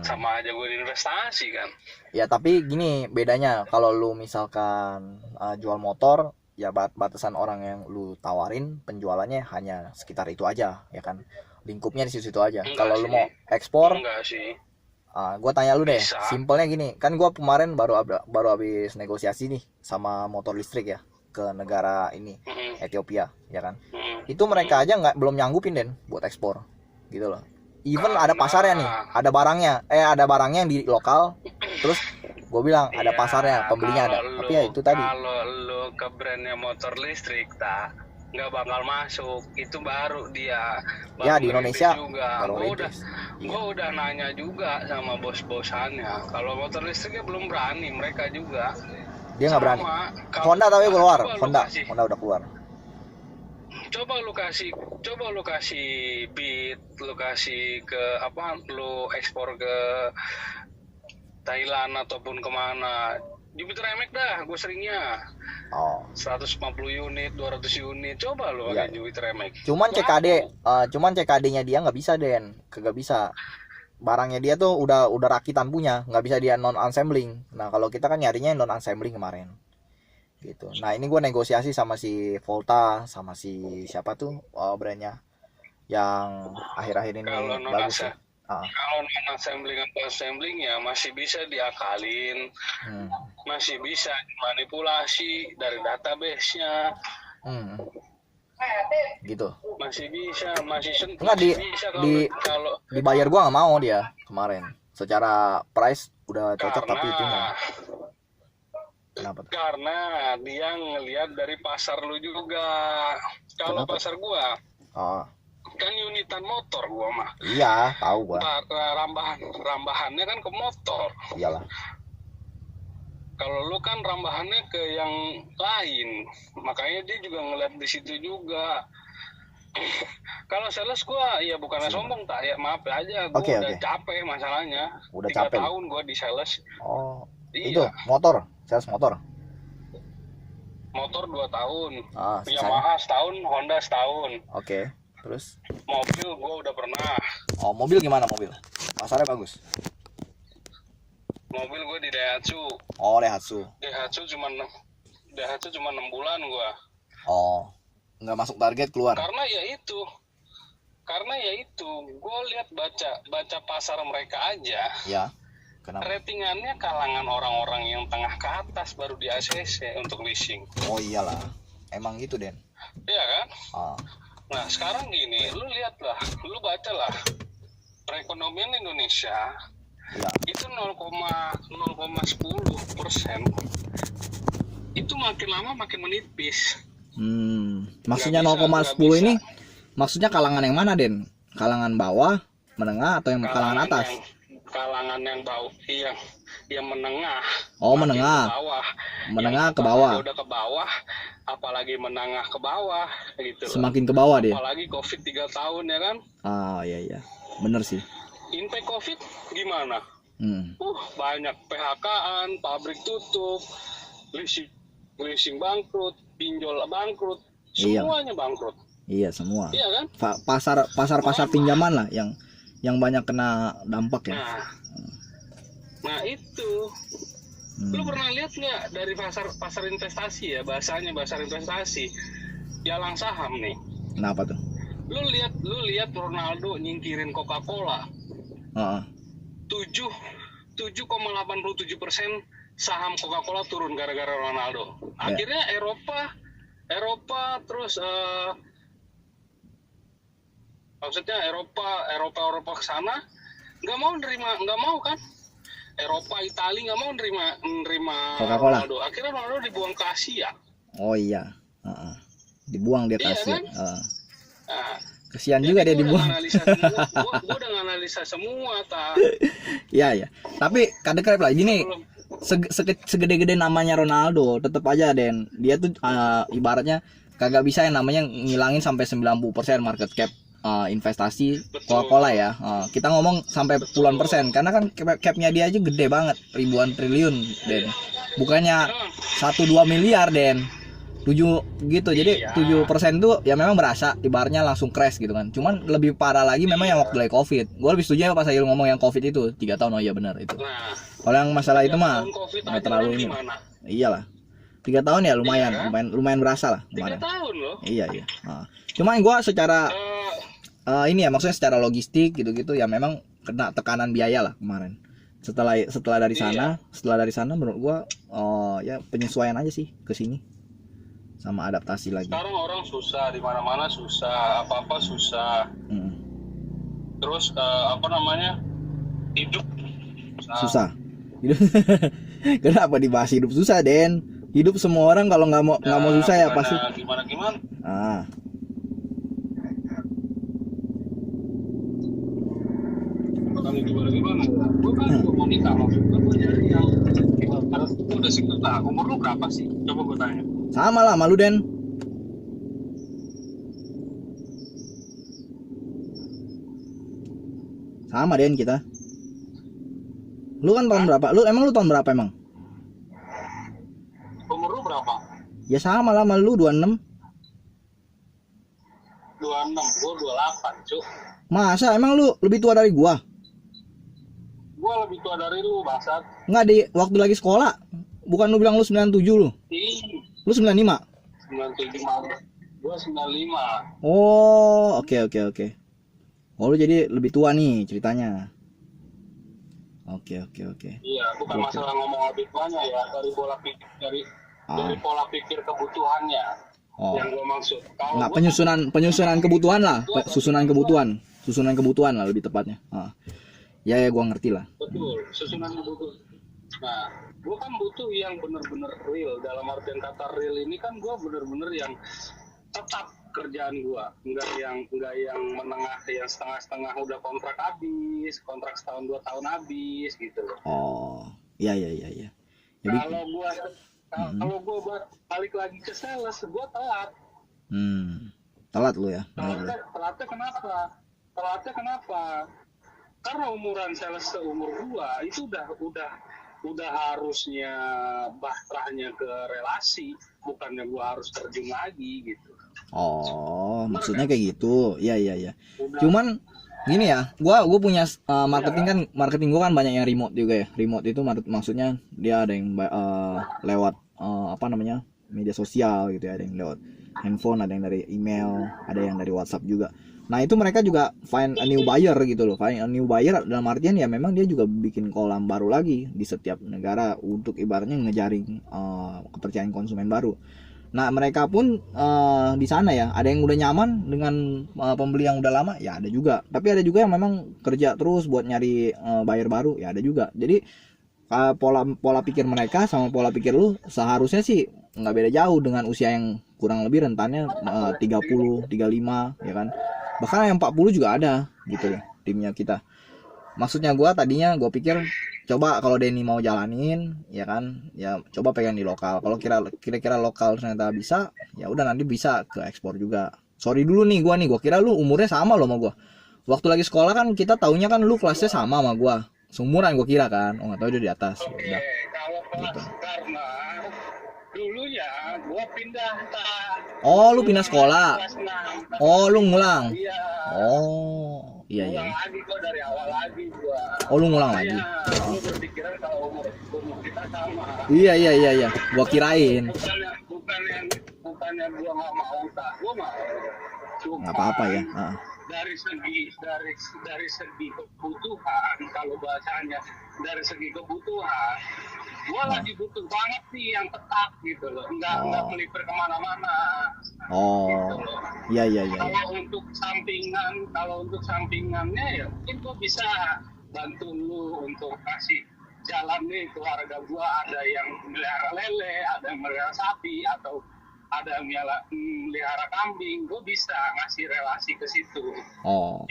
Sama aja gue investasi kan. Ya tapi gini bedanya, kalau lu misalkan jual motor, ya batasan orang yang lu tawarin penjualannya hanya sekitar itu aja, ya kan? Lingkupnya di situ aja. Kalau lu mau ekspor, enggak sih. gue tanya lu deh, Bisa. simpelnya gini, kan gue kemarin baru habis negosiasi nih sama motor listrik ya ke negara ini, Ethiopia, ya kan? Itu mereka aja nggak belum nyanggupin Den buat ekspor, gitu loh. Even ada pasarnya nih, ada barangnya yang di lokal, terus gue bilang ada pasarnya, pembelinya ada, tapi ya itu tadi. Kalau lu ke brandnya motor listrik tak nggak bakal masuk, itu baru dia Ya di Indonesia juga. baru Gue udah nanya juga sama bos-bosannya, kalau motor listriknya belum berani mereka juga. Dia nggak berani. Honda tapi keluar, Honda udah keluar. Coba lu kasih Beat, lu kasih ke lu ekspor ke Thailand ataupun kemana, Jupiter MX dah gue seringnya. 150 unit, 200 unit, coba lu pakai Jupiter MX. Cuman CKD-nya dia nggak bisa Den, kagak bisa. Barangnya dia tuh udah rakitan punya, nggak bisa dia non assembling. Nah kalau kita kan nyarinya non assembling kemarin. Gitu. Nah ini gue negosiasi sama si Volta, sama si siapa tuh brandnya yang akhir-akhir ini bagus ya. Kalau non assembling ya masih bisa diakalin, masih bisa manipulasi dari database-nya, gitu. Masih bisa, nggak kalau dibayar gue nggak mau dia kemarin. Secara price udah cocok tapi itunya. Kenapa? Karena dia ngelihat dari pasar lu juga. Kalau pasar gua, kan unitan motor gua mah. Iya, tahu gua. Rambahannya kan ke motor. Iyalah. Kalau lu kan rambahannya ke yang lain, makanya dia juga ngeliat di situ juga. Kalau sales gua ya bukannya sombong tak ya, maaf aja gua udah capek masalahnya. Udah 3 capek. tahun gua di sales. Iya. Itu motor, sales motor. Motor 2 tahun. Yamaha setahun, Honda setahun. Oke. Terus? Mobil gue udah pernah. Mobil gimana mobil? Pasarnya bagus. Mobil gue di Daihatsu. Daihatsu cuma 6 bulan gue. Nggak masuk target keluar. Karena ya itu, gue lihat baca pasar mereka aja. Ya. Kenapa? Ratingannya kalangan orang-orang yang tengah ke atas baru di ACC untuk leasing. Oh iyalah, emang gitu Den. Iya kan? Nah sekarang gini, lu lihatlah, lu bacalah perekonomian Indonesia itu 0,10%. Itu makin lama makin menipis. Maksudnya 0,10 ini, maksudnya kalangan yang mana Den? Kalangan bawah, menengah, atau yang kalangan atas? Kalangan yang bawah, yang menengah. Menengah. Menengah ke bawah. Udah ke bawah, apalagi menengah ke bawah gitu. Semakin ke bawah dia. Apalagi Covid 3 tahun ya kan? Iya. Bener sih. Impact Covid gimana? Banyak PHK-an, pabrik tutup, leasing bangkrut, pinjol bangkrut, semuanya bangkrut. Iya, semua. Iya kan? Pasar pinjaman lah yang banyak kena dampak ya. Nah itu, lu pernah lihat nggak dari pasar investasi ya, bahasanya pasar investasi, jalang saham nih. Kenapa tuh? Lu lihat Ronaldo nyingkirin Coca-Cola. 7,87% saham Coca-Cola turun gara-gara Ronaldo. Akhirnya Eropa terus maksudnya Eropa ke sana nggak mau kan, Eropa Italia nggak mau nerima Coca-Cola. Ronaldo. Akhirnya Ronaldo dibuang ke Asia. Dibuang dia ke Asia. Kan? Kesian juga dia dibuang. Gue udah nganalisa semua tak. Iya. Tapi kadang-kadang lah gini, segede-gede namanya Ronaldo, tetap aja Den, dia tuh ibaratnya kagak bisa yang namanya ngilangin sampai 90% market cap investasi Coca-Cola ya. Kita ngomong sampai puluhan persen karena kan capnya dia aja gede banget, ribuan triliun Den. Bukannya 1-2 miliar Den. 7 gitu. Jadi 7% tuh ya memang berasa ibaratnya langsung crash gitu kan. Cuman lebih parah lagi memang yang waktu lagi Covid. Gue lebih setuju ya pas Ayul ngomong yang Covid itu 3 tahun. Oh iya benar itu. Kalau yang masalah itu mah nggak terlalu ini. Iyalah. 3 tahun ya lumayan berasa lah kemarin. 3 tahun loh. Iya. Nah, cuman gue secara ini ya maksudnya secara logistik gitu-gitu ya memang kena tekanan biaya lah kemarin. Setelah dari sana menurut gua ya penyesuaian aja sih ke sini sama adaptasi lagi. Sekarang orang susah, di mana-mana susah, apa-apa susah. Terus hidup susah. Kenapa dibahas hidup susah, Den? Hidup semua orang kalau nggak mau susah ya pasti. Gimana? Gimana? Gue kan mau nikah maksudnya gue nyari yang harus itu udah single lah. Umur lu berapa sih? Coba gue tanya. Sama lah malu Den. Sama Den kita. Lu kan tahun berapa? Lu tahun berapa emang? Umur lu berapa? Ya sama lah sama lu 26. 26, gue 28 cuk. Masa emang lu lebih tua dari gua? Gua lebih tua dari lu, bangsat. Enggak, di waktu lagi sekolah. Bukan lu bilang lu 97 lu? Lu 95? 97 malu. Gua 95. Oh, oke. Oh, lu jadi lebih tua nih ceritanya. Oke. Iya, bukan masalah ngomong lebih tuanya ya, dari pola pikir kebutuhannya. Yang gua maksud. Enggak, penyusunan kebutuhan lah, susunan kebutuhan lah lebih tepatnya. Ya gua ngerti lah. Betul, susunan kebutuhan. Nah, gua kan butuh yang benar-benar real. Dalam artian kata real ini kan gua benar-benar yang tetap kerjaan gua, enggak yang menengah, yang setengah-setengah udah kontrak habis, kontrak setahun 2 tahun habis gitu loh. Oh, iya. Jadi, kalau gua balik lagi ke sales, gua telat. Telat lu ya. Telatnya kenapa? Karena umuran sales seumur gua itu udah harusnya bahtrahnya ke relasi, bukannya gua harus terjun lagi gitu. Oh, maksudnya kayak gitu. Iya. Cuman gini ya, gua punya marketing gua kan banyak yang remote juga ya. Remote itu maksudnya dia ada yang lewat media sosial gitu ya, ada yang lewat handphone, ada yang dari email, ada yang dari WhatsApp juga. Nah itu mereka juga find a new buyer gitu loh. Find a new buyer dalam artian ya memang dia juga bikin kolam baru lagi di setiap negara untuk ibaratnya ngejaring kepercayaan konsumen baru. Nah mereka pun di sana ya ada yang udah nyaman dengan pembeli yang udah lama ya ada juga. Tapi ada juga yang memang kerja terus buat nyari buyer baru ya ada juga. Jadi pola pikir mereka sama pola pikir lu seharusnya sih nggak beda jauh dengan usia yang kurang lebih rentannya 30, 35 ya kan. Bahkan yang 40 juga ada gitu loh timnya kita. Maksudnya gue pikir coba kalau Denny mau jalanin ya kan, ya coba pegang di lokal. Kalau kira-kira lokal ternyata bisa, ya udah nanti bisa ke ekspor juga. Sorry dulu nih gue kira lu umurnya sama loh sama gue. Waktu lagi sekolah kan kita taunya kan lu kelasnya sama gue. Seumuran gue kira kan. Oh nggak tahu dia di atas. Oke, ya kalau kelas gitu. Karena dulunya gue pindah. Oh lu pindah sekolah. Oh lu ngulang. Iya. Oh iya. Ngulang lagi gue dari awal lagi gue. Oh lu ngulang lagi. Lu berpikiran kalau umur kita sama. Iya. Gua kirain. Bukannya gue nggak mau tak. Gue mau. Nggak apa-apa ya. Dari segi kebutuhan, kalau bahasanya dari segi kebutuhan, gue lagi butuh banget nih yang tetap gitu loh, nggak melipir kemana-mana. Gitu loh. Iya. Kalau untuk sampingannya ya mungkin gue bisa bantu lu untuk kasih jalan nih keluarga gue, ada yang melihara lele, ada yang melihara sapi, atau ada yang melihara kambing, gue bisa ngasih relasi ke situ.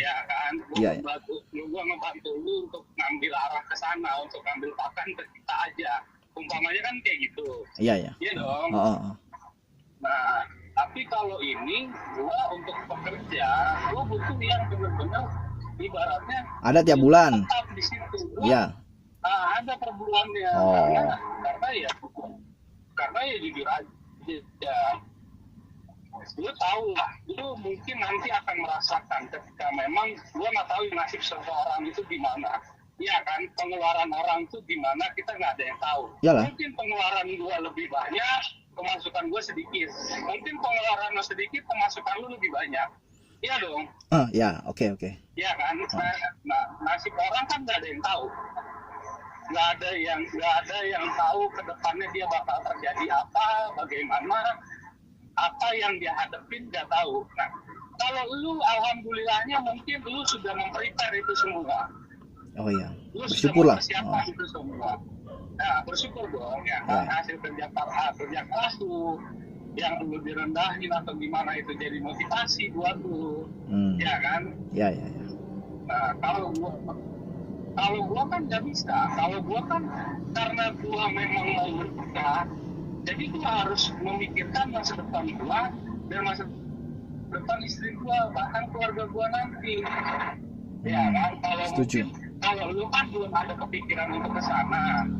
Ya kan, gue ngebantu lu untuk ngambil arah ke sana, untuk ngambil pakan ke kita aja. Umpamanya kan kayak gitu. Iya dong. Nah, tapi kalau ini gue untuk pekerja, gue butuh yang benar-benar ibaratnya ada tiap bulan. Tetap di situ. Iya. Ada per bulannya. Karena ya jujur aja. Ya, lu tahu lah, lu mungkin nanti akan merasakan ketika memang gua nggak tahu nasib seseorang itu gimana. Iya kan, pengeluaran orang itu gimana kita nggak ada yang tahu. Yalah. Mungkin pengeluaran gua lebih banyak, pemasukan gua sedikit. Mungkin pengeluaran lo sedikit, pemasukan lu lebih banyak. Iya dong. Ya, oke. Iya kan, nah nasib orang kan nggak ada yang tahu. Nggak ada yang tahu ke depannya dia bakal terjadi apa, bagaimana, apa yang dia hadapin nggak tahu. Nah, kalau lu alhamdulillahnya mungkin lu sudah memprepare itu semua. Oh iya. Lu Bersyukur lah. Siapa itu semua. Nah, bersyukur dong ya. Hasil kerja keras lu yang dulu direndahin atau gimana itu jadi motivasi buat lu. Ya kan? Ya. Nah, kalau gua kan nggak bisa. Kalau gua kan karena gua memang mau berbuka, jadi gua harus memikirkan masa depan gua dan masa depan istri gua, bahkan keluarga gua nanti. Ya kan? Kalau lu kan belum ada kepikiran untuk ke sana.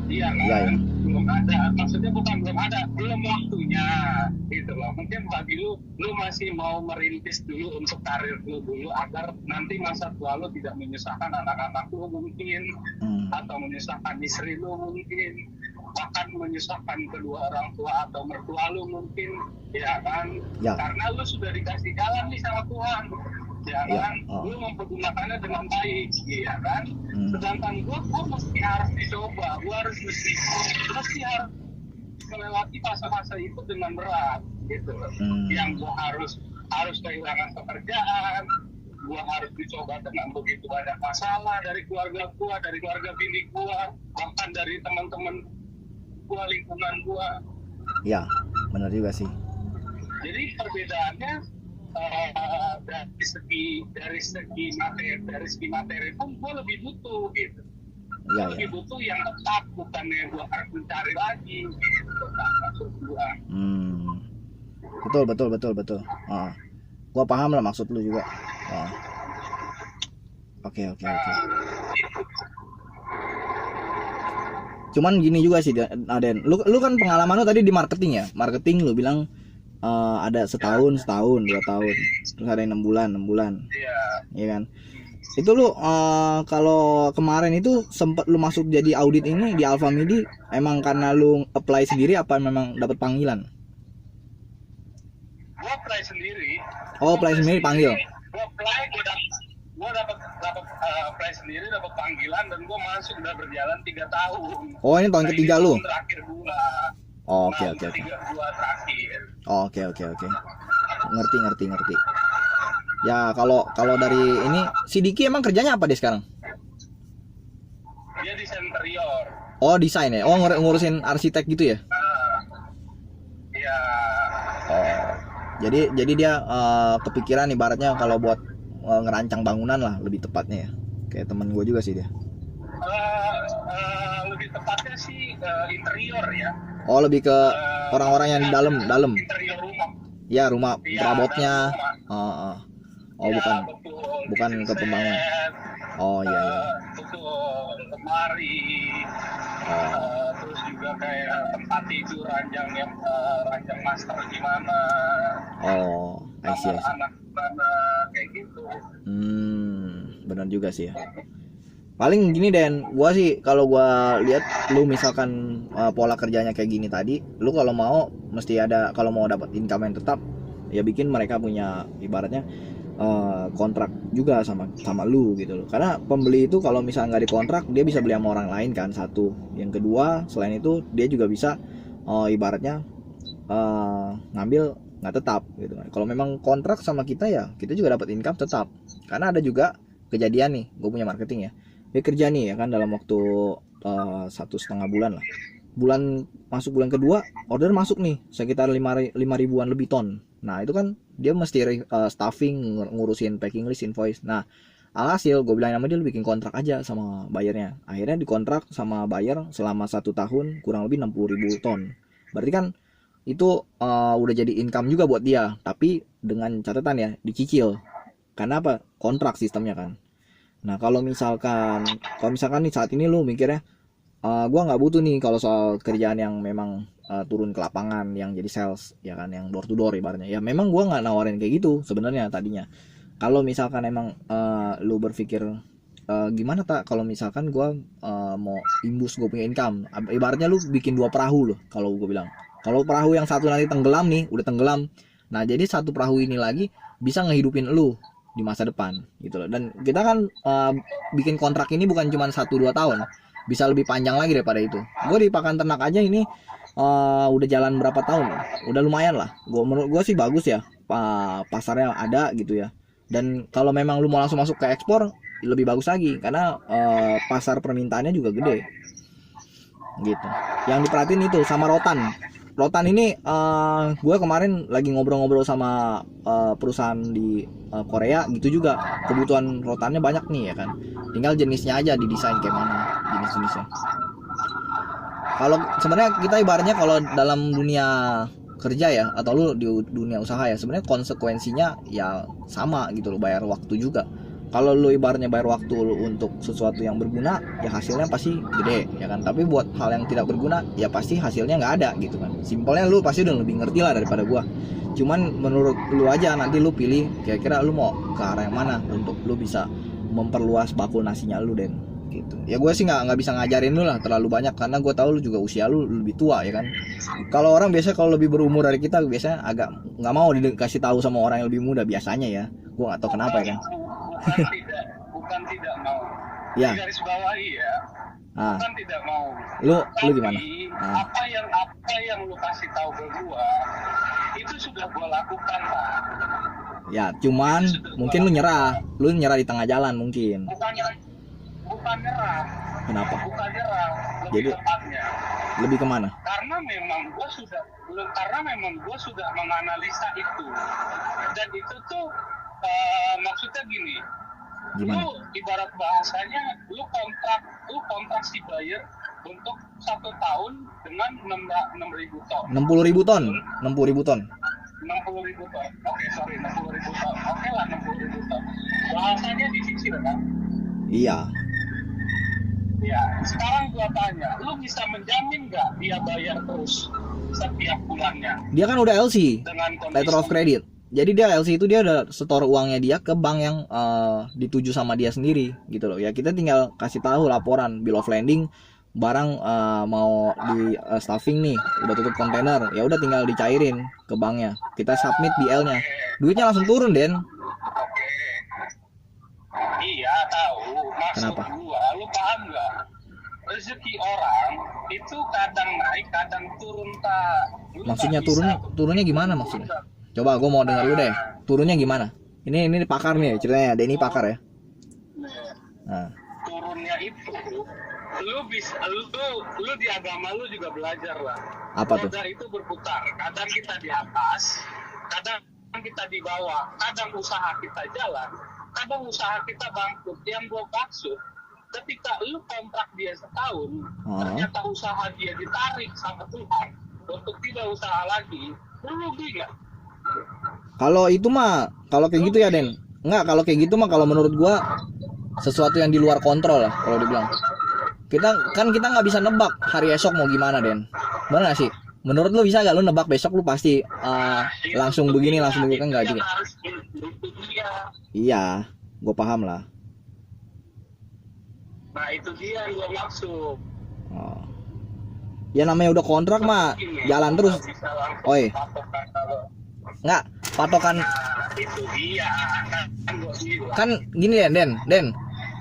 Iya kan? Belum ada. Maksudnya bukan belum ada, belum waktunya gitu loh. Mungkin bagi lu masih mau merintis dulu untuk karir lu dulu agar nanti masa tua lu tidak menyusahkan anak-anak lu mungkin, atau menyusahkan istri lu mungkin, bahkan menyusahkan kedua orang tua atau mertua lu mungkin, ya kan? Karena lu sudah dikasih jalan nih sama Tuhan. Ya kan, lu mempergunakannya dengan baik, ya kan. Sedangkan gua mesti harus dicoba, gua harus melewati fase-fase itu dengan berat, gitu. Yang gua harus kehilangan pekerjaan, gua harus dicoba dengan begitu banyak masalah dari keluarga gua, dari keluarga bini gua, bahkan dari teman-teman gua, lingkungan gua. Ya, benar juga sih. Jadi perbedaannya dari segi materi pun gue lebih butuh gitu. Lebih butuh yang tetap, bukannya gue harus mencari lagi gitu. Maksud gue. Betul. Gue paham lah maksud lu juga. Oke. Cuman gini juga sih, Aden. Lu kan pengalaman lu tadi di marketing ya. Marketing lu bilang ada setahun, 2 tahun, terus ada yang 6 bulan. Iya kan. Itu lu kalau kemarin itu sempat lu masuk jadi audit ini di Alfamidi, emang karena lu apply sendiri apa memang dapat panggilan? Gua apply sendiri. Apply sendiri panggil. Gua dapat apply sendiri, dapat panggilan, dan gua masuk udah berjalan 3 tahun. Ini tahun ketiga lu. Terakhir gua. Oke. Ngerti. Ya kalau dari ini si Diki emang kerjanya apa dia sekarang? Dia desain interior. Desain ya. Ngurusin arsitek gitu ya? Iya. Jadi dia kepikiran ibaratnya kalau buat ngerancang bangunan lah lebih tepatnya ya. Kayak temen gue juga sih dia. Lebih tepatnya sih interior ya. Lebih ke orang-orang yang di dalam. Interior rumah. Ya, rumah perabotnya. Bukan ke pembangun. Iya. Betul, lemari. Terus juga kayak tempat tidur, ranjang master gimana. I see. Anak gimana, kayak gitu. Benar juga sih ya. Paling gini Den, gua sih kalau gua lihat lu misalkan pola kerjanya kayak gini tadi, lu kalau mau mesti ada, kalau mau dapat income yang tetap ya bikin mereka punya ibaratnya kontrak juga sama lu gitu loh. Karena pembeli itu kalau misalnya nggak dikontrak dia bisa beli sama orang lain kan, satu. Yang kedua selain itu dia juga bisa ibaratnya ngambil nggak tetap gitu. Kalau memang kontrak sama kita ya kita juga dapat income tetap. Karena ada juga kejadian nih, gue punya marketing ya. Dia kerja nih ya kan dalam waktu 1,5 bulan lah. Masuk bulan kedua order masuk nih sekitar 5 ribuan lebih ton. Nah itu kan dia mesti staffing, ngurusin packing list, invoice. Nah alhasil gue bilang sama dia lu bikin kontrak aja sama bayarnya. Akhirnya dikontrak sama bayar selama 1 tahun kurang lebih 60.000 ton. Berarti kan itu udah jadi income juga buat dia. Tapi dengan catatan ya dicicil. Karena apa? Kontrak sistemnya kan. Nah kalau misalkan nih saat ini lu mikirnya gua nggak butuh nih kalau soal kerjaan yang memang turun ke lapangan, yang jadi sales ya kan, yang door to door ibaratnya. Ya memang gua nggak nawarin kayak gitu sebenarnya tadinya. Kalau misalkan emang lu berpikir gimana tak kalau misalkan gua mau imbus, gue punya income, ibaratnya lu bikin 2 perahu loh kalau gue bilang. Kalau perahu yang satu nanti tenggelam nih, udah tenggelam, nah jadi satu perahu ini lagi bisa ngehidupin lu di masa depan gitu loh. Dan kita kan bikin kontrak ini bukan cuma 1-2 tahun, bisa lebih panjang lagi daripada itu. Gue di pakan ternak aja ini udah jalan berapa tahun, udah lumayan lah. Menurut gue sih bagus ya, pasarnya ada gitu ya. Dan kalau memang lu mau langsung masuk ke ekspor, lebih bagus lagi karena pasar permintaannya juga gede gitu. Yang diperhatiin itu sama rotan ini gue kemarin lagi ngobrol-ngobrol sama perusahaan di Korea gitu juga, kebutuhan rotannya banyak nih ya kan, tinggal jenisnya aja didesain kayak mana jenis-jenisnya. Kalau sebenarnya kita ibaratnya kalau dalam dunia kerja ya, atau lu di dunia usaha ya, sebenarnya konsekuensinya ya sama gitu loh, bayar waktu juga. Kalau lu ibaratnya bayar waktu lu untuk sesuatu yang berguna, ya hasilnya pasti gede ya kan. Tapi buat hal yang tidak berguna, ya pasti hasilnya nggak ada gitu kan. Simpelnya lu pasti udah lebih ngerti lah daripada gua. Cuman menurut lu aja, nanti lu pilih kira-kira lu mau ke arah yang mana untuk lu bisa memperluas bakul nasinya lu, Den, gitu. Ya gue sih nggak bisa ngajarin lu lah terlalu banyak, karena gue tahu lu juga usia lu lebih tua ya kan. Kalau orang biasa kalau lebih berumur dari kita biasanya agak nggak mau dikasih tahu sama orang yang lebih muda biasanya ya. Gue nggak tahu kenapa ya kan. bukan tidak mau. Ya. Garis bawahi ya. Bukan tidak mau. Lu gimana? Apa yang lu kasih tahu ke gua itu sudah gua lakukan, Pak. Ya, cuman mungkin lu nyerah di tengah jalan mungkin. Bukan nyerah. Kenapa? Bukan nyerah. Jadi tepatnya. Lebih kemana? Karena memang gua sudah menganalisa itu, dan itu tuh maksudnya gini. Gimana? Lu ibarat bahasanya lu kontrak si buyer untuk 1 tahun dengan 6.000 ton. 60.000 ton. 60.000 ton. 60.000 ton. Oke, sorry, 60.000 ton. Oke lah, 60.000 ton. Bahasanya dicicil kan? Iya. Ya, sekarang gua tanya, lu bisa menjamin nggak dia bayar terus setiap bulannya? Dia kan udah LC, letter of credit. Jadi dia LC itu dia udah setor uangnya dia ke bank yang dituju sama dia sendiri gitu loh. Ya kita tinggal kasih tahu laporan bill of landing, barang mau di stuffing nih, udah tutup kontainer, ya udah tinggal dicairin ke banknya. Kita submit BL-nya, duitnya langsung turun, Den. Iya tahu. Maksud Kenapa? Gua, lu paham nggak? Rezeki orang itu kadang naik, kadang turun, tak. Maksudnya turunnya gimana maksudnya? Coba gue mau dengar dulu deh. Turunnya gimana? Ini pakar nih ceritanya. Denny pakar ya. Nah. Turunnya itu lu di agama lu juga belajar lah. Apa tuh? Roda itu berputar. Kadang kita di atas, kadang kita di bawah. Kadang usaha kita jalan, kadang usaha kita bangkrut. Yang gue maksud, ketika lu kontrak dia setahun, ternyata usaha dia ditarik sama Tuhan untuk tidak usaha lagi, lu rugi nggak? Kalau itu mah, kalau kayak gitu ya, Den. Enggak, kalau kayak gitu mah kalau menurut gua sesuatu yang di luar kontrol lah kalau dibilang. Kita nggak bisa nebak hari esok mau gimana, Den. Benar gak sih? Menurut lu bisa gak lu nebak besok lu pasti langsung begini kan enggak juga. Iya, gua paham lah. Nah, itu dia yang gua maksud. Oh. Ya namanya udah kontrak mah jalan terus. Oi. Nggak, patokan itu dia kan gini ya, Den.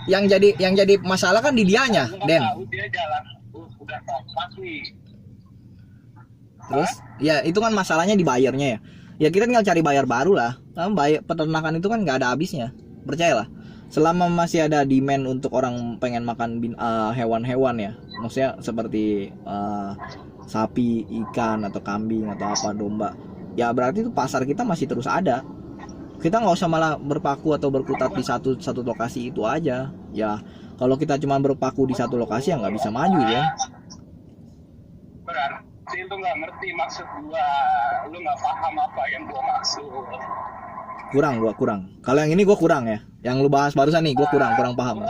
Yang jadi masalah kan di dianya, Den. Dia jalan udah kompak nih. Terus ya itu kan masalahnya di bayarnya ya. Ya kita tinggal cari bayar baru lah. Bayar peternakan itu kan nggak ada habisnya. Percayalah. Selama masih ada demand untuk orang pengen makan hewan-hewan ya. Maksudnya seperti sapi, ikan atau kambing atau apa, domba. Ya berarti itu pasar kita masih terus ada. Kita nggak usah malah berpaku atau berkutat di satu lokasi itu aja. Ya kalau kita cuma berpaku di satu lokasi ya nggak bisa maju ya. Berarti lu nggak ngerti maksud gua, lu nggak paham apa yang gua maksud. Kurang. Kalau yang ini gue kurang ya. Yang lu bahas barusan nih gue kurang paham.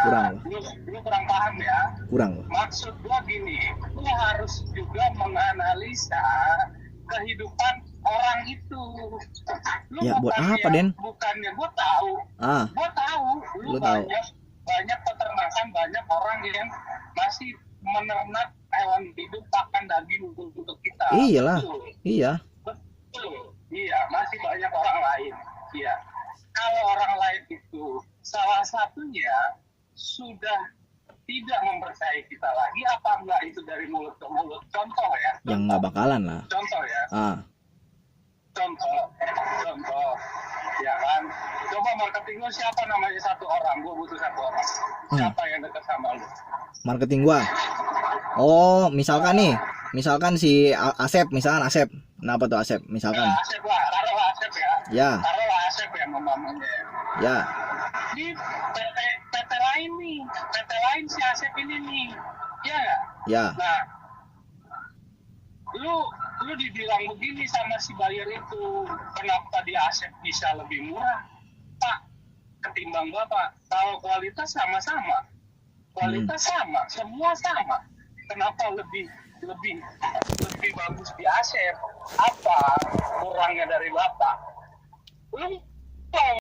Kurang. Lu kurang paham ya. Kurang. Maksud gue gini, lu harus juga menganalisa kehidupan orang itu. Lu ya buat apa, Den? Bukannya gue tahu. Gue tahu. Lu banyak peternakan, banyak orang yang masih menernak hewan hidup pakan daging untuk kita. Iyalah. Iya. Betul. Iya, masih banyak orang lain. Iya. Kalau orang lain itu salah satunya sudah tidak mempercayai kita lagi, apa enggak itu dari mulut ke mulut? Contoh ya. Yang nggak bakalan lah. Contoh ya. Contoh. Ya kan. Coba marketing lu siapa namanya satu orang? Gue butuh satu orang. Siapa yang dekat sama lu? Marketing gua. Oh, misalkan si Asep, Asep. Kenapa tuh Asep? Misalkan. Ya, Asep lah, taruhlah Asep ya. Ya. Taruhlah Asep ya mamanya. Ya. Di PT lain nih, PT lain si Asep ini nih. Ya nggak? Ya. Nah, lu dibilang begini sama si buyer itu, kenapa di Asep bisa lebih murah, Pak, ketimbang Bapak? Kalau kualitas sama-sama, sama, semua sama. Kenapa lebih bagus di Asep? Apa kurangnya dari Bapak? Lu